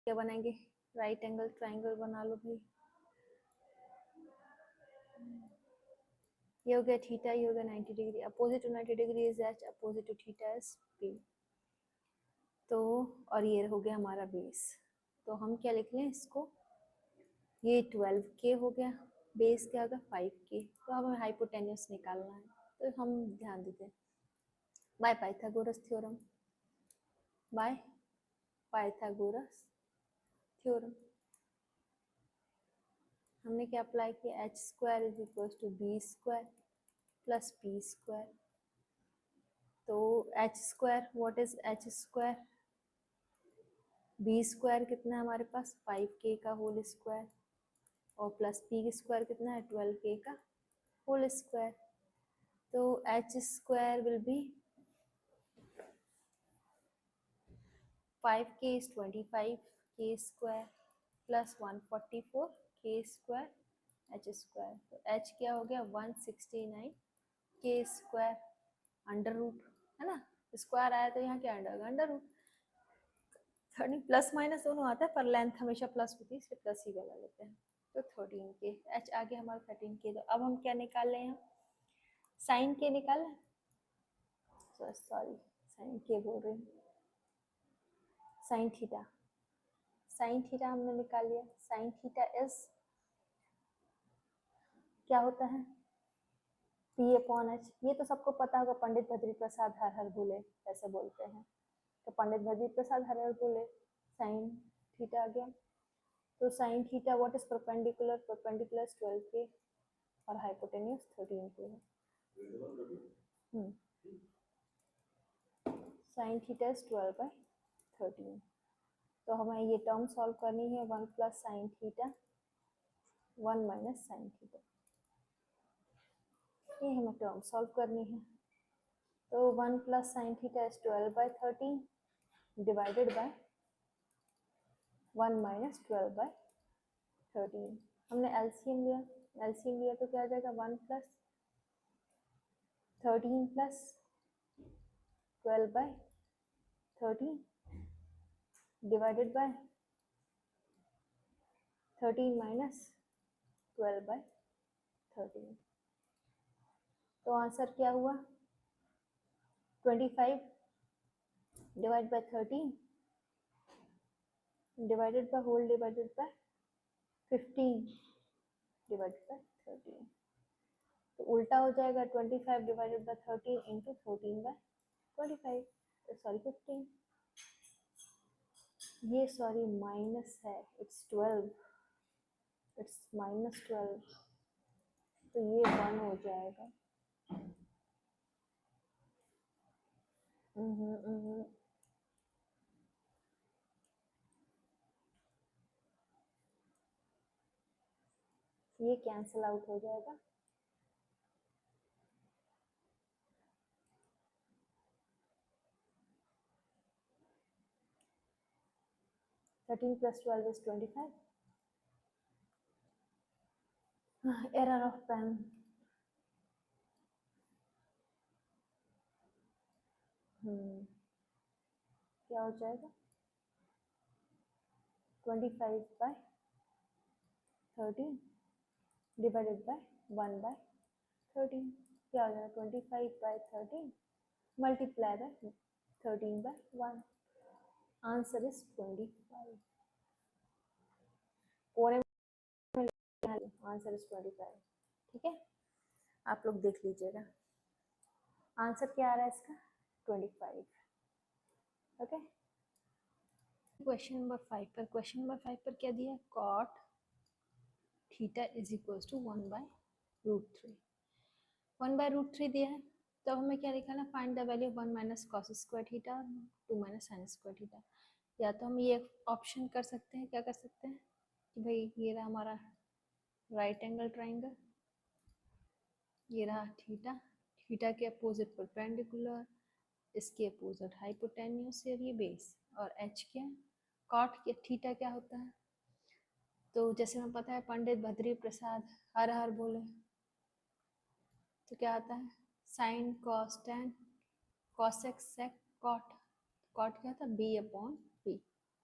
क्या बनाएंगे, right angle triangle बना लो भाई। ये हो गया थीटा, ये हो गया 90 degree. Opposite to 90 degree is H, opposite to theta is P. तो और ये हो गया हमारा बेस। तो हम क्या लिख लें इसको, ये 12K हो गया, बेस क्या होगा 5K। तो अब हमें हाइपोटेन्यूस निकालना है, तो हम ध्यान देते हैं by Pythagoras theorem, by Pythagoras theorem हमने क्या अप्लाई किया, H square is equal to B square plus P square. तो H square, what is H square, B square कितना है हमारे पास 5K का होल स्क्वायर, और प्लस पी स्क्वायर कितना है 12K का होल स्क्वायर। तो H square will be 5K is 25K square plus 144K square h square। तो h क्या हो गया 169K square अंडर रूट, है ना, स्क्वायर आया तो यहाँ क्या अंडर रूट। 13 प्लस माइनस दोनों आता है, पर लेंथ हमेशा प्लस होती है इसलिए प्लस ही वाला लेते हैं। तो 13K, h आ गया हमारा 13K। तो अब हम क्या निकाल रहे हैं, साइन के निकालें, सॉरी साइन के बोल रही हूँ, साइन थीटा। साइन थीटा हमने निकाल लिया। साइन थीटा इज क्या होता है पी अपॉन एच। ये तो सबको पता होगा, पंडित भद्री प्रसाद हर हर भूले ऐसे बोलते हैं। तो पंडित भद्री प्रसाद हर हर भूले, साइन थीटा आ गया। तो sine theta what is perpendicular, perpendicular 12K और हाइपोटेन्यूज 13K है। Sign theta is 12/13। तो हमें ये टर्म सॉल्व करनी है, 1 plus sine theta 1 minus sine theta, ये हमें टर्म सॉल्व करनी है। तो 1 plus sign theta is 12/13 divided bye 1 minus 12/13। हमने एलसीएम लिया, एलसीएम लिया तो क्या आ जाएगा 1 plus 13 plus 12/13 divided by 13 minus 12/13। तो आंसर क्या हुआ 25 divide by 13 divided by whole divided by 15 divided by 13। तो उल्टा हो जाएगा 25 डिवाइडेड बाय 13 इंटू 13/25, सॉरी 15, ये सॉरी माइनस है, इट्स 12, इट्स -12, तो ये 1 हो जाएगा। ये कैंसिल आउट हो जाएगा। Thirteen plus 12 is 25। Error of pen. क्या हो जाएगा 25/13 डिवाइडेड बाय 1/13, क्या हो जाएगा 25/13 मल्टीप्लाई बाय 13/1, आंसर इज 25। कोने में आंसर इज 25। ठीक है, आप लोग देख लीजिएगा आंसर क्या आ रहा है इसका 25। ओके, क्वेश्चन नंबर 5 पर, क्वेश्चन नंबर 5 पर क्या दिया, cot theta is equal to 1/√3, 1/√3 दिया है। तो हमें क्या लिखा ना, find the value 1 minus cos square theta 2 minus sine square theta. या तो हम ये ऑप्शन कर सकते हैं, क्या कर सकते हैं कि भाई ये रहा हमारा राइट एंगल ट्राइंगल, ये रहा थीटा, थीटा के अपोजिट परपेंडिकुलर, इसके अपोजिट हाइपोटेन्यूस और ये बेस, और एच क्या कॉट के थीटा क्या होता है। तो जैसे हमें पता है पंडित भद्री प्रसाद हर हर बोले, तो क्या आता है sine cos tan cosec sec cot, cot क्या था बी अपॉन पी।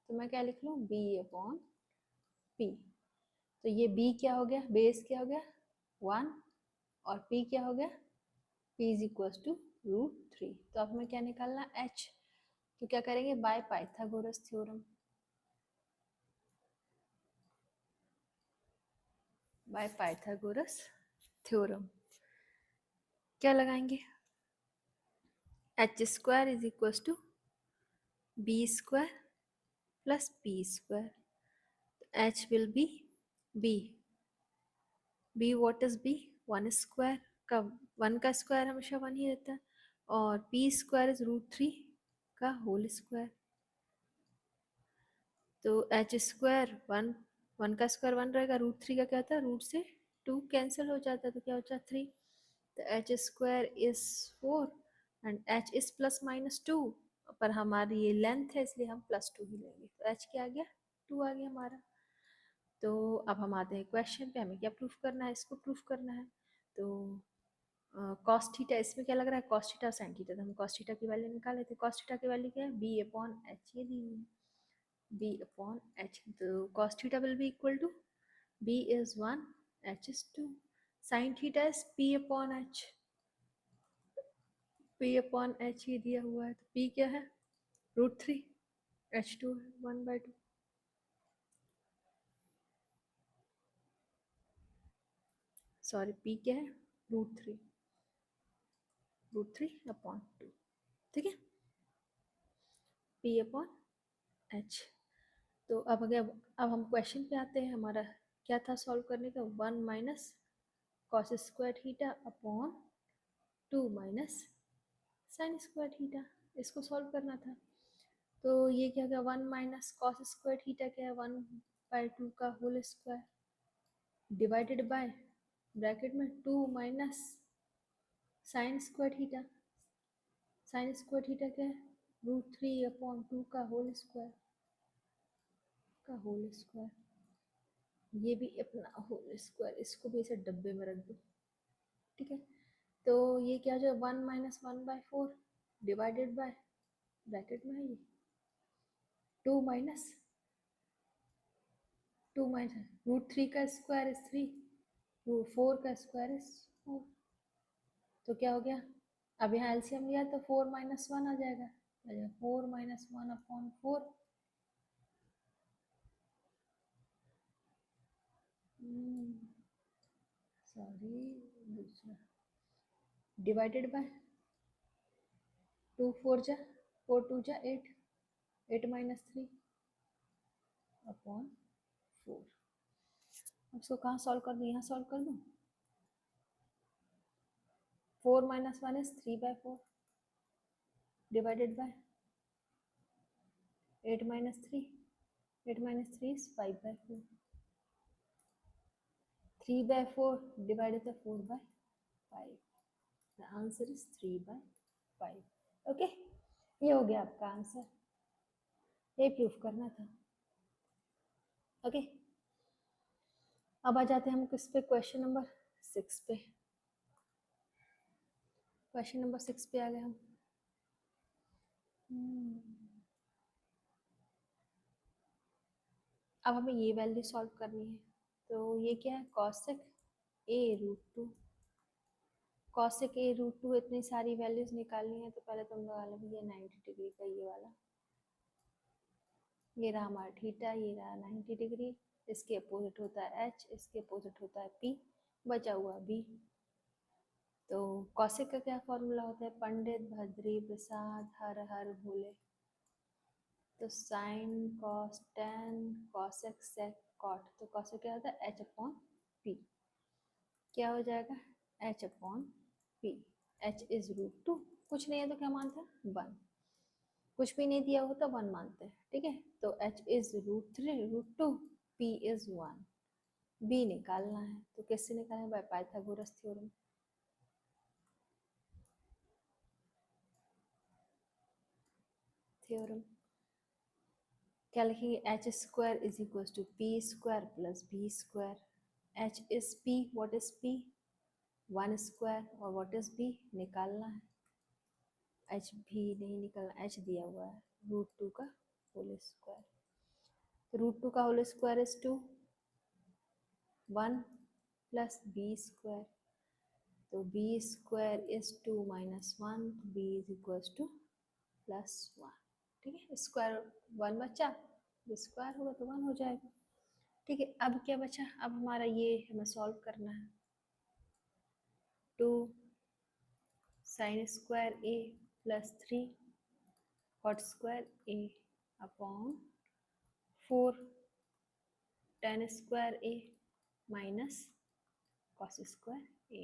तो तो मैं क्या लिख लूँ, b अपॉन p। तो ये b क्या हो गया, बेस क्या हो गया 1, और p क्या हो गया, p इज इक्वल टू √3। तो अब हमें क्या निकालना, h। तो क्या करेंगे, by Pythagoras theorem, by Pythagoras theorem क्या लगाएंगे, h square is equal to b square plus p square. h will be b, b what is b, 1 square का, 1 का स्क्वायर हमेशा 1 ही रहता है, और p स्क्वायर इज √3 का होल स्क्वायर। तो h स्क्वायर 1, 1 का स्क्वायर 1 रहेगा, √3 का क्या होता है, रूट से 2 कैंसिल हो जाता है, तो क्या होता है 3। तो h square is 4 and h is plus minus 2, पर हमारी ये लेंथ है इसलिए हम +2 ही लेंगे। तो h क्या आ गया, 2 आ गया हमारा। तो अब हम आते हैं क्वेश्चन पे, हमें क्या प्रूफ करना है, इसको प्रूफ करना है। तो कॉस थीटा, इसमें क्या लग रहा है, कॉस थीटा साइन थीटा, तो हम कॉस थीटा की वैल्यू निकाले थे। कॉस थीटा की वैल्यू क्या है, b अपॉन h, ये दी हुई है b अपॉन h। तो cos theta will be equal to b is 1, h is 2, sine theta is p upon h, p upon h ये दिया हुआ है। तो p क्या है, √3, h2 है 1/2। सॉरी, p क्या है, √3, √3 अपॉन 2, ठीक है, p अपॉन h। तो अब अगर अब हम क्वेश्चन पे आते हैं, हमारा क्या था सॉल्व करने का, 1 minus cos square theta upon 2 minus sine square theta, इसको सॉल्व करना था। तो ये क्या गया, 1 माइनस कॉस स्क्वायर थीटा क्या है, 1/2 का whole square divided by bracket में 2 minus sine square theta, sine square theta क्या है, √3 अपॉन 2 का होल स्क्वायर, का होल स्क्वायर, ये भी अपना होल स्क्वायर, इसको भी ऐसे डब्बे में रख दो, ठीक है। तो ये क्या जो 1 माइनस 1/4 डिवाइडेड बाय ब्रैकेट में है ये 2 माइनस √3 का स्क्वायर इज 3, √4 का स्क्वायर इज 4। तो क्या हो गया, अब यहाँ एलसीएम लिया तो 4 माइनस 1 आ जाएगा, 4 माइनस 1 अपॉन 4, सॉरी दूसरा, डिवाइडेड बाय 2 4 जा 4 2 जा 8, 8 माइनस 3 अपॉन 4। अब इसको कहाँ सॉल्व कर दूँ, यहाँ सॉल्व कर दूँ। 4 minus 1 is 3/4 divided by 8 minus 3, 8 minus 3 is 5/4, 3/4 divided by 4/5, the answer is 3/5। Okay, ये हो गया आपका आंसर, ये प्रूफ करना था। ओके, अब आ जाते हैं हम किस पे, क्वेश्चन नंबर 6 पे। क्वेश्चन नंबर 6 पे आ गए हम। अब हमें ये वैल्यू सॉल्व करनी है। तो ये क्या है, cosec a√2, cosec a√2, इतनी सारी वैल्यूज निकालनी है। तो पहले तुम लगा लो भैया 90 डिग्री का ये वाला, ये रहा हमारा थीटा, ये रहा 90 डिग्री, इसके अपोजिट होता है h, इसके अपोजिट होता है p, बचा हुआ b। तो कॉसेक का क्या फॉर्मूला होता है, पंडित भद्री प्रसाद हर हर भोले। तो sine cos tan cosec sec cot, तो कॉसेक क्या होता है, h अपॉन p, क्या हो जाएगा, h upon p, h is √2, कुछ नहीं है तो क्या मानते हैं 1, कुछ भी नहीं दिया हो तो 1 मानते हैं, ठीक है। तो h is √2, p is 1, b निकालना है। तो कैसे निकालें, बाय पाइथागोरस थ्योरम। थ्योरम क्या लिखेंगे, H square is equal to P square plus B square. H is P, what is P, 1 square, और व्हाट इज बी निकालना है, एच भी नहीं निकालना, एच दिया हुआ है √2 का होल स्क्वायर। रूट 2 का whole square is 2, 1 plus B square, तो B square is 2 minus 1, B is equals to plus 1। ठीक है, स्क्वायर 1 बचा, स्क्वायर होगा तो 1 हो जाएगा। ठीक है, अब क्या बचा, अब हमारा ये हमें सॉल्व करना है। 2 sine square A plus 3 cot square A upon 4 tan square A minus cos square A.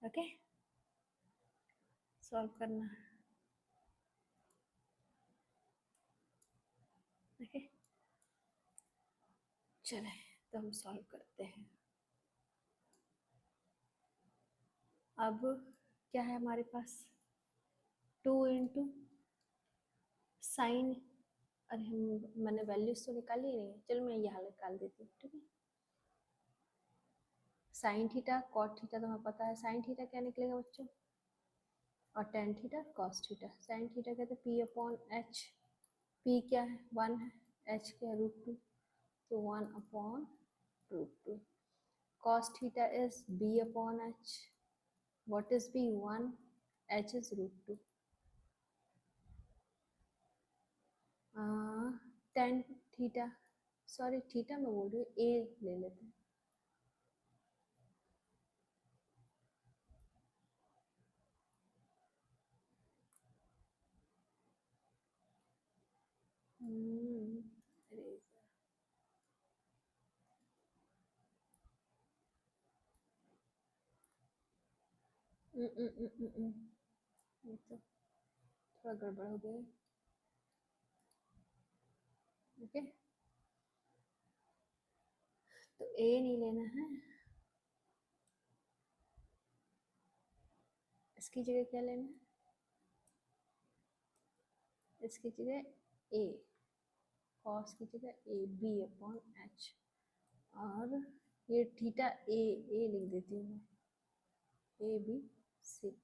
Okay, solve करना है। ओके, चले तो हम सॉल्व करते हैं। अब क्या है हमारे पास, 2 इंटू साइन, अरे हम मैंने वैल्यूज तो निकाली ही नहीं है, चलो मैं यहाँ निकाल देती हूँ। ठीक है, साइन थीटा कॉट थीटा तो हमें पता है, साइन थीटा क्या निकलेगा बच्चों, और tan theta cos theta. Sine theta कहते हैं पी अपॉन एच, पी क्या है 1 है, एच क्या है √2, तो 1 upon √2। Cos theta is B upon H, what is B 1, H is √2। Tan theta, sorry theta में बोल रही हूँ, ए ले लेते हैं। ये तो थोड़ा गड़बड़ हो गई। ओके, तो ए नहीं लेना है, इसकी जगह क्या लेना है, इसकी जगह ए, कॉस की जगह ए, बी अपॉन एच, और ये थीटा ए लिख देती हूँ मैं, ए बी सी,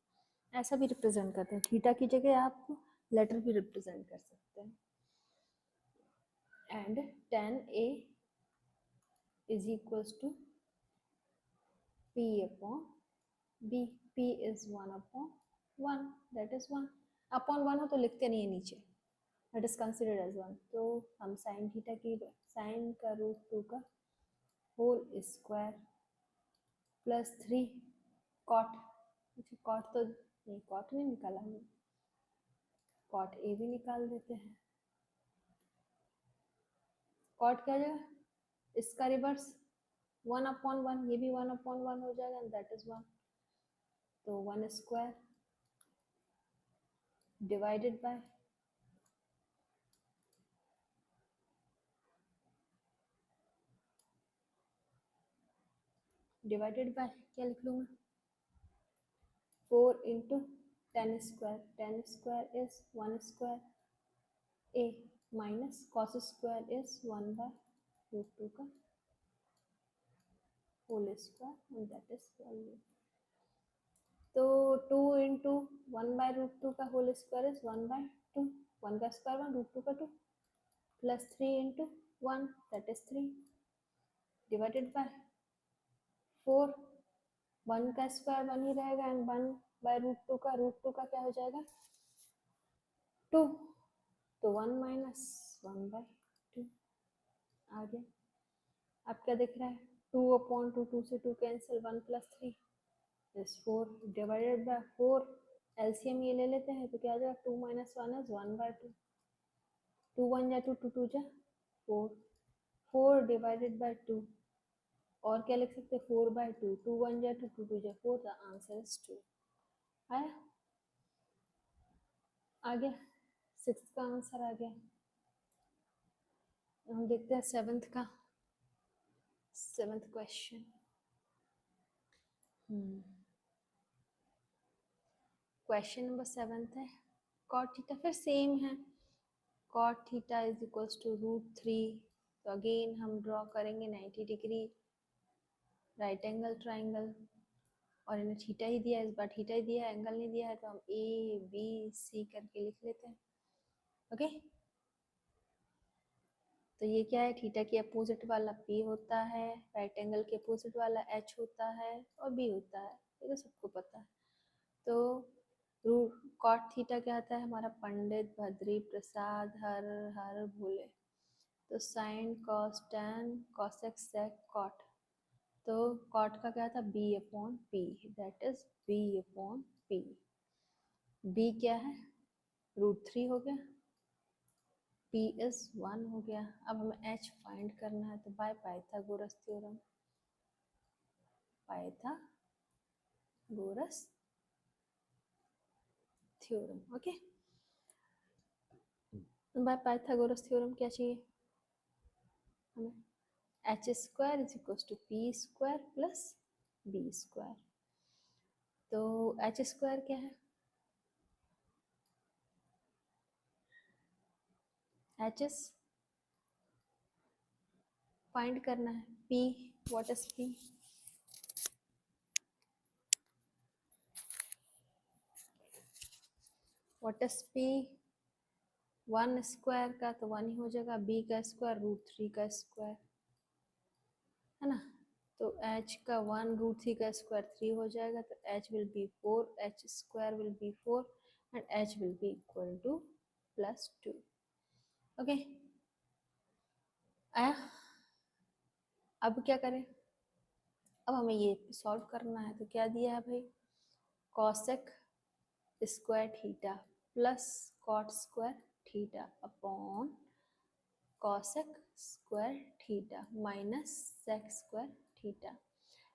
ऐसा भी रिप्रेजेंट करते हैं। थीटा की जगह आप लेटर भी रिप्रेजेंट कर सकते हैं। And tan A is equals to P upon B, P is 1 upon 1, that is 1 upon 1 हो तो लिखते नहीं है नीचे, that is considered as 1। तो हम साइन थीटा की साइन का √2 का होल स्क्वायर प्लस 3 कॉट, अच्छा कॉट तो नहीं, कॉट नहीं निकाला हमने, कॉट ए भी निकाल देते हैं। कॉट क्या जाएगा, इसका रिवर्स 1 अपॉन 1, ये भी 1 अपॉन 1 हो जाएगा, दैट इज 1। तो 1 स्क्वायर डिवाइडेड बाय क्या लिख लूँ मैं, 4 into tan square is 1 square A minus cos square is 1 by √2 का whole square, and that is value. तो 2 इंटू 1 बाय √2 का होल स्क्वायर इज 1 बाय 2, 1 का स्क्वायर 1, √2 का 2, plus 3 into 1 that is 3 divided by 4, 1 का स्क्वायर 1 ही रहेगा, and 1 by √2 का क्या हो जाएगा 2, तो 1 माइनस 1 बाय 2 आ गया। अब क्या दिख रहा है, 2 अपॉन 2, 2 से 2 cancel, 1 plus 3 is 4 divided by 4, LCM ये ले लेते हैं तो क्या आ जाएगा, 2 माइनस 1 इज 1 बाय 2, 2 1 जा 2, 2 2 जा 4, 4 डिवाइडेड बाय 2, और क्या लिख सकते हैं 4 बाय 2, 2 1 जा 2, 2 2 जा 4, द आंसर इज 2। आया, आ गया, 6 का आंसर आ गया। हम देखते हैं 7th का, 7th question. Question number 7th है, कॉट थीटा फिर सेम है, cot theta is equals to √3, तो अगेन हम ड्रॉ करेंगे 90 डिग्री राइट एंगल ट्राइंगल, और इन्हें थीटा ही दिया है, इस बार थीटा ही दिया है, एंगल नहीं दिया है, तो हम ए बी सी करके लिख लेते हैं। ओके, तो ये क्या है, थीटा की अपोजिट वाला p होता है, राइट एंगल के अपोजिट वाला h होता है और b होता है, ये तो सबको पता है। तो रूट कॉट थीटा क्या आता है हमारा, पंडित भद्री प्रसाद हर हर भोले, तो sine cos tan cosec sec cot, तो कॉट का क्या था b upon p, that is b upon p। b क्या है, √3 हो गया, p इज 1 हो गया। अब हमें h फाइंड करना है, तो by Pythagoras theorem, Pythagoras theorem, okay. By Pythagoras theorem क्या चाहिए हमें, h square is equal to p square plus b square. तो h स्क्वायर क्या है, h इज फाइंड करना है, p what is p, what is p, 1 square का तो 1 ही हो जाएगा, b का स्क्वायर √3 का स्क्वायर है ना, तो h का 1 √3 का स्क्वायर 3 हो जाएगा, तो h will be 4, h square will be 4 and h will be equal to +2, okay. आया, अब क्या करें, अब हमें ये सॉल्व करना है, तो क्या दिया है भाई, cosec square theta plus cot square theta upon cosec square theta minus sec square theta.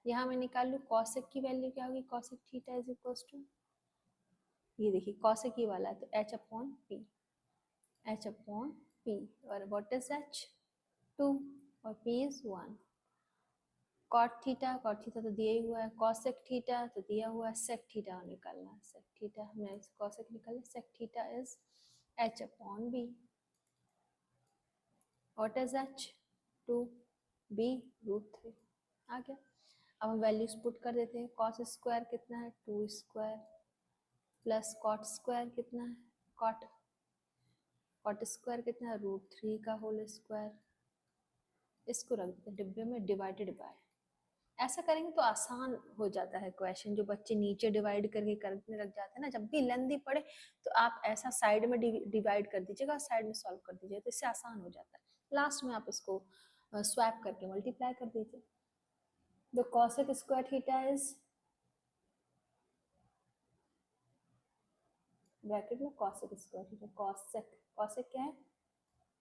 यहाँ मैं निकाल लूँ कॉसेक की वैल्यू क्या होगी, cosec theta is equal to, ये देखिए कॉसेक ही वाला है तो h upon P, h upon P, और व्हाट इज h, 2 और p इज 1। कॉट थीटा तो दिया ही हुआ है, कॉसेक थीटा तो दिया हुआ है, सेक थीटा निकालना है, सेक थीटा हमने कॉसेक निकाला, sec theta is h upon b, what is h, 2, b √3 आ गया। अब हम वैल्यूज पुट कर देते हैं, कॉस स्क्वायर कितना है 2 स्क्वायर प्लस कॉट स्क्वायर कितना है, कॉट स्क्वायर कितना है √3 का होल स्क्वायर, इसको रख देते डिब्बे में, डिवाइडेड बाय, ऐसा करेंगे तो आसान हो जाता है क्वेश्चन, जो बच्चे नीचे डिवाइड करके करने लग जाते हैं ना, जब भी लेंथी पड़े तो आप ऐसा साइड में डिवाइड कर दीजिएगा, साइड में सॉल्व कर दीजिएगा, तो इससे आसान हो जाता है, लास्ट में आप इसको स्वैप करके मल्टीप्लाई कर दीजिए। The cosec square theta is, bracket में कॉसेक स्क्वायर थीटा, कॉसेक क्या है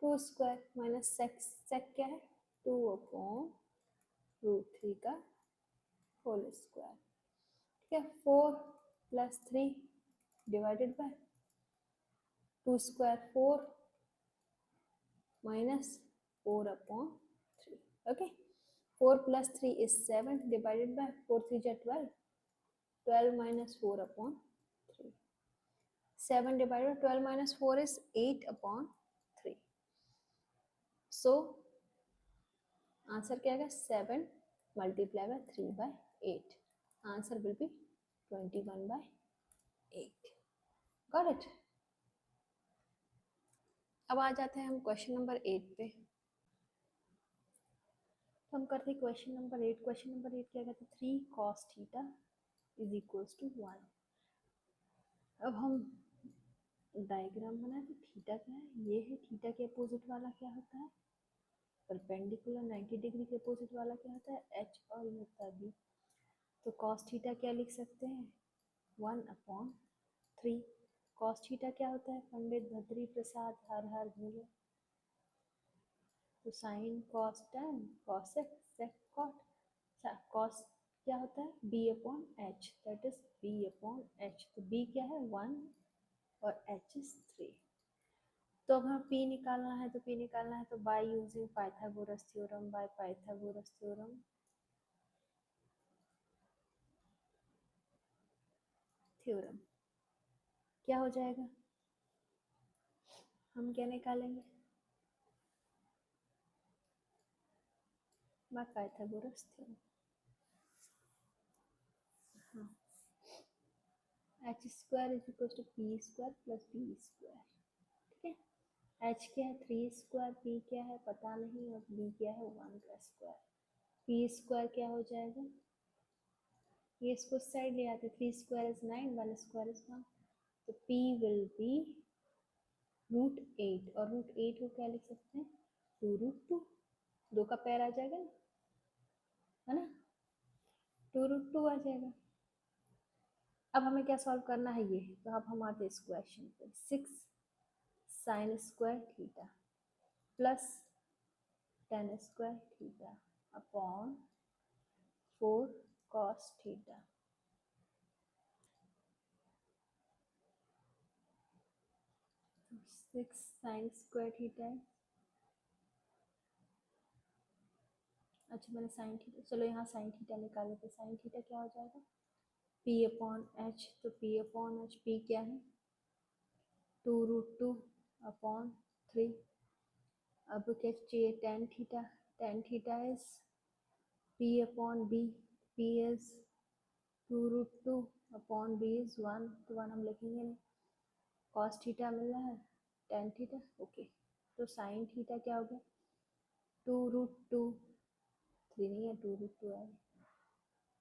2 स्क्वायर माइनस सेक क्या है 2 अपॉन √3 का होल स्क्वायर, ठीक है। 4 plus 3 divided by 2 square 4 minus 4 upon 3, okay. 4 plus 3 is 7 divided by 4 3 जा 12, 12 minus 4 upon 3, 7 divided by 12 minus 4 is 8 upon 3. So answer क्या आएगा 7 multiplied by 3 by 8. Answer will be 21 by 8. Got it? अब आ जाते हैं हम question number 8 पे। तो हम करते हैं क्वेश्चन नंबर 8। क्वेश्चन नंबर 8 क्या कहते हैं, 3 cos theta is equals to 1। अब हम डायग्राम बनाए तो थीटा क्या है, ये है, थीटा के अपोजिट वाला क्या होता है, परपेंडिकुलर 90 डिग्री के अपोजिट वाला क्या होता है h, और ये होता है b। तो cos थीटा क्या लिख सकते हैं 1/3। cos थीटा क्या होता है, पंडित भद्री प्रसाद हर हर भोले, तो sign cos tan cosec sec cot, cos क्या होता है b/h, दैट इज b/h। तो b क्या है 1 और h इज 3। तो अब हमें p निकालना है, तो p निकालना है तो by using Pythagoras theorem, by Pythagoras theorem क्या हो जाएगा, हम क्या निकालेंगे बाय पाइथागोरस थ्योरम, हाँ, h square is equal to p square plus b square, ठीक है। h क्या है 3 स्क्वायर, p क्या है पता नहीं, और b क्या है 1 का स्क्वायर। p स्क्वायर क्या हो जाएगा, ये इसको साइड ले आते, 3 स्क्वायर इज 9, 1 स्क्वायर इज 1, तो p विल बी √8, और √8 को क्या लिख सकते हैं 2√2, 2 का पैर आ जाएगा ना, है ना, 2√2 आ जाएगा। अब हमें क्या सॉल्व करना है ये, तो अब हम आते हैं इस क्वेश्चन पे, 6 sin square theta plus 10 square theta upon 4 cos theta. तो 6 sin स्क्वायर थीटा है, अच्छा मैंने साइन थीटा, चलो यहाँ साइन थीटा निकाले, तो साइन थीटा क्या हो जाएगा p अपॉन एच, तो p अपॉन एच, p क्या है 2√2 अपॉन 3। अब क्या चाहिए tan theta, tan theta is p upon b, p is 2√2 upon b is 1, तो 1 हम लिखेंगे नहीं, cos थीटा मिल रहा है tan थीटा, ओके। तो साइन थीटा क्या हो गया 2√2, 3 नहीं है 2√2 है,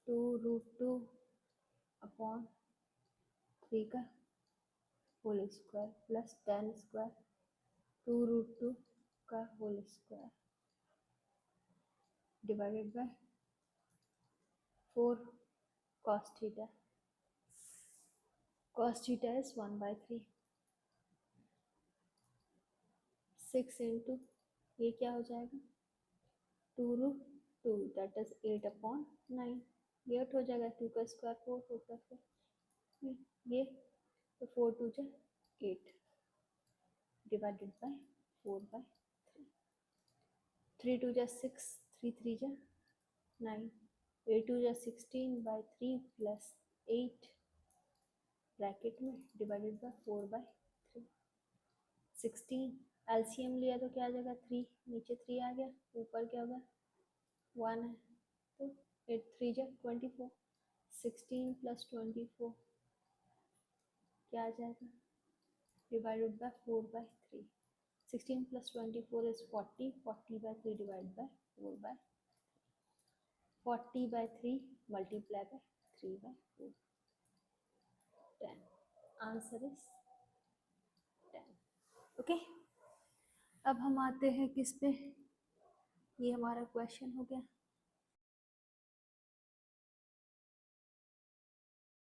2√2 अपॉन 3 का होल स्क्वायर प्लस 10 स्क्वायर 2√2 का whole square divided by 4 cos theta, cos theta is 1/3, 6 into ये क्या हो जाएगा 2√2 दैट इज 8 अपॉन 9, ये 8 हो जाएगा, 2 का स्क्वायर 4 होता है, ये तो 4 2 जा 8 डिवाइडेड बाय 4/3, 3 2 जा 6, 3 3 जा 9, 8 2 जा 16/3 प्लस 8 ब्रैकेट में डिवाइडेड बाय 4/3, 16 एलसीएम लिया तो क्या आ जाएगा 3, नीचे 3 आ गया, ऊपर क्या होगा 1 है, तो 8 3 जा 24, 16 प्लस 24 क्या आ जाएगा divided by 4/3, 16 plus 24 is 40, 40/3 divide by 4/, 40/3 multiply by 3/4, 10, answer is 10, okay. अब हम आते हैं किस पे, ये हमारा क्वेश्चन हो गया,